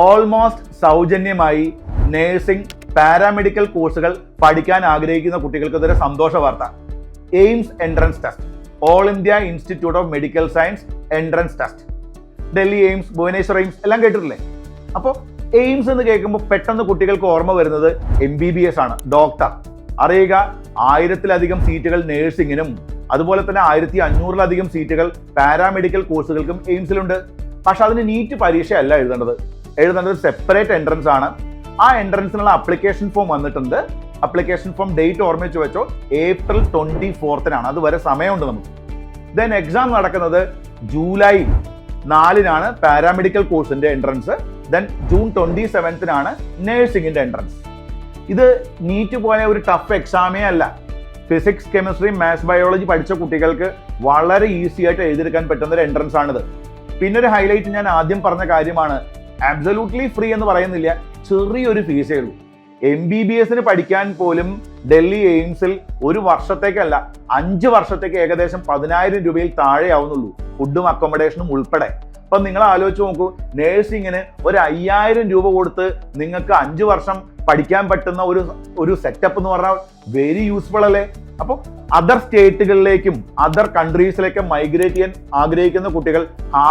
Almost സൗജന്യമായി nursing paramedical കോഴ്സുകൾ പഠിക്കാൻ ആഗ്രഹിക്കുന്ന കുട്ടികൾക്ക് ഇതൊരു സന്തോഷ വാർത്ത. AIIMS entrance test, All India Institute of Medical Science entrance test. Delhi AIIMS, Bhubaneswar AIIMS എല്ലാം കേട്ടിട്ടില്ലേ? അപ്പോൾ എയിംസ് എന്ന് കേൾക്കുമ്പോൾ പെട്ടെന്ന് കുട്ടികൾക്ക് ഓർമ്മ വരുന്നത് MBBS ആണ്, ഡോക്ടർ. അറിയുക, 1000-ലധികം സീറ്റുകൾ നേഴ്സിംഗിനും അതുപോലെ തന്നെ 1500-ലധികം സീറ്റുകൾ പാരാമെഡിക്കൽ കോഴ്സുകൾക്കും എയിംസിലുണ്ട്. പക്ഷെ അതിന് നീറ്റ് പരീക്ഷയല്ല എഴുതേണ്ടത് സെപ്പറേറ്റ് എൻട്രൻസ് ആണ്. ആ എൻട്രൻസിനുള്ള അപ്ലിക്കേഷൻ ഫോം വന്നിട്ടുണ്ട്. അപ്ലിക്കേഷൻ ഫോം ഡേറ്റ് ഓർമ്മിച്ച് വെച്ചോ, April 24-നാണ്. അതുവരെ സമയമുണ്ട് നമുക്ക്. ദെൻ എക്സാം നടക്കുന്നത് July 4-നാണ് പാരാമെഡിക്കൽ കോഴ്സിന്റെ എൻട്രൻസ്. ദെൻ June 27-നാണ് നേഴ്സിംഗിന്റെ എൻട്രൻസ്. ഇത് നീറ്റ് പോലെ ഒരു ടഫ് എക്സാമേ അല്ല. ഫിസിക്സ്, കെമിസ്ട്രി, മാത്സ്, ബയോളജി പഠിച്ച കുട്ടികൾക്ക് വളരെ ഈസി ആയിട്ട് എഴുതിയെടുക്കാൻ പറ്റുന്ന ഒരു എൻട്രൻസ് ആണിത്. പിന്നെ ഒരു ഹൈലൈറ്റ് ഞാൻ ആദ്യം പറഞ്ഞ കാര്യമാണ്, ആബ്സല്യൂട്ട്ലി ഫ്രീ എന്ന് പറയുന്നില്ല, ചെറിയൊരു ഫീസേ ഉള്ളൂ. MBBS പഠിക്കാൻ പോലും ഡൽഹി എയിംസിൽ ഒരു വർഷത്തേക്കല്ല 5 വർഷത്തേക്ക് ഏകദേശം 10,000 രൂപയിൽ താഴെ ആവുന്നുള്ളൂ, ഫുഡും അക്കോമഡേഷനും ഉൾപ്പെടെ. അപ്പൊ നിങ്ങൾ ആലോചിച്ച് നോക്കൂ, നേഴ്സിംഗിന് ഒരു 5,000 രൂപ കൊടുത്ത് നിങ്ങൾക്ക് 5 വർഷം പഠിക്കാൻ പറ്റുന്ന ഒരു സെറ്റപ്പ് എന്ന് പറഞ്ഞാൽ വെരി യൂസ്ഫുൾ അല്ലേ? അപ്പോൾ അതർ സ്റ്റേറ്റുകളിലേക്കും അതർ കൺട്രീസിലേക്കും മൈഗ്രേറ്റ് ചെയ്യാൻ ആഗ്രഹിക്കുന്ന കുട്ടികൾ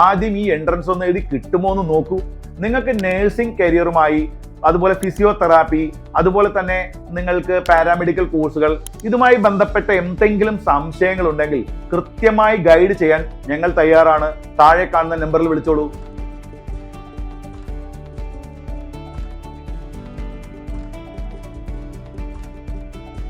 ആദ്യം ഈ എൻട്രൻസ് ഒന്ന് എഴുതി കിട്ടുമോ എന്ന് നോക്കൂ. നിങ്ങൾക്ക് നേഴ്സിംഗ് കരിയറുമായി, അതുപോലെ ഫിസിയോതെറാപ്പി, അതുപോലെ തന്നെ നിങ്ങൾക്ക് പാരാമെഡിക്കൽ കോഴ്സുകൾ, ഇതുമായി ബന്ധപ്പെട്ട എന്തെങ്കിലും സംശയങ്ങൾ ഉണ്ടെങ്കിൽ കൃത്യമായി ഗൈഡ് ചെയ്യാൻ ഞങ്ങൾ തയ്യാറാണ്. താഴെ കാണുന്ന നമ്പറിൽ വിളിച്ചോളൂ.